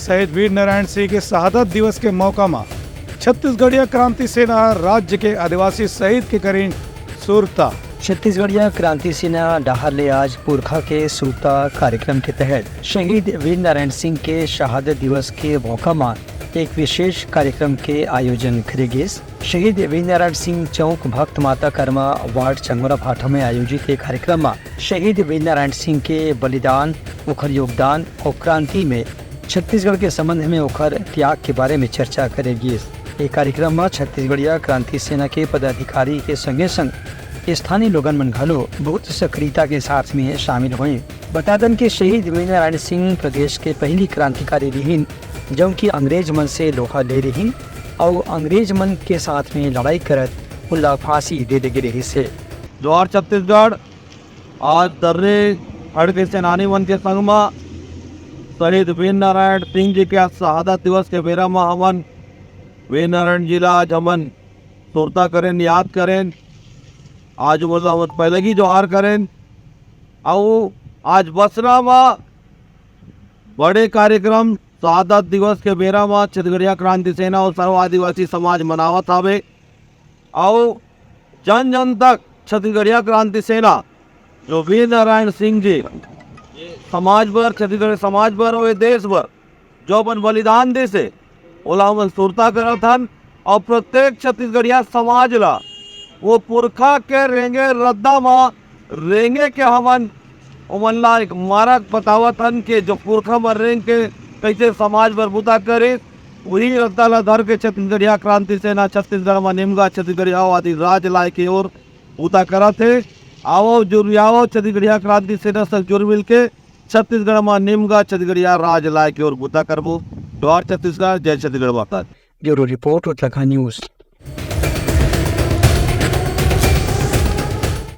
शहीद वीर नारायण सिंह के शहादत दिवस के मौका में छत्तीसगढ़ीय क्रांति सेना राज्य के आदिवासी शहीद के करीन सुरता। छत्तीसगढ़ीय क्रांति सेना डाहर ले आज पुरखा के सुरता कार्यक्रम के तहत शहीद वीर नारायण सिंह के शहादत दिवस के मौका में एक विशेष कार्यक्रम के आयोजन करे गए। शहीद वीर नारायण सिंह चौक भक्त माता कर्मा वार्ड चंगोरा भाटा में आयोजित एक कार्यक्रम में शहीद वीर नारायण सिंह के बलिदान, ओखर योगदान और क्रांति में छत्तीसगढ़ के संबंध में ओखर त्याग के बारे में चर्चा करे गई। एक कार्यक्रम में छत्तीसगढ़ीय क्रांति सेना के पदाधिकारी के संगे संग स्थानीय लोगन मन घलो बहुत सक्रियता के साथ में शामिल हुए। बता दें कि शहीद वीर नारायण सिंह प्रदेश के पहली क्रांतिकारी रहीन जो कि अंग्रेज मन से लोहा ले रही और अंग्रेज मन के साथ में लड़ाई करत उल्ला फांसी दे दे रही से। जोहार छत्तीसगढ़। आज दर्रे हड़ के सेनानी मन के संग में शहीद वीर नारायण सिंह जी के शहादत दिवस के बेरा में हमन वीर नारायण जी ला आज हमन सुरता करें, याद करें। आज मतलब पहले ही जोहार करें और आज बसरा में बड़े कार्यक्रम शहादत दिवस के बेरा में छत्तीसगढ़ीय क्रांति सेना और सर्व आदिवासी समाज मनावत हवे और जन जन तक छत्तीसगढ़ीय क्रांति सेना जो वीर नारायण सिंह जी समाज भर, छत्तीसगढ़ समाज भर और देश भर जो अपन बलिदान दे से ओला हमन सुरता करत हन और प्रत्येक छत्तीसगढ़िया समाज ला वो पुरखा के रेंगे रद्दा में रेंगे के हमन ओमन ला एक मारक बतावत हन के जो पुरखा में रेंग के कैसे समाज बरबूता करे। वही रद्दा ला धर के छत्तीसगढ़िया क्रांति सेना छत्तीसगढ़ में निमगा छत्तीसगढ़िया आदि राज लाए की ओर बूता करत है। आओ जुर्मियाओ छत्तीसगढ़िया क्रांति सेना से जुड़ मिल के छत्तीसगढ़ में निमगा छत्तीसगढ़िया राज लाए की ओर बूता करबो। जोहार छत्तीसगढ़, जय छत्तीसगढ़ माता। Bureau report Uttarakhand news.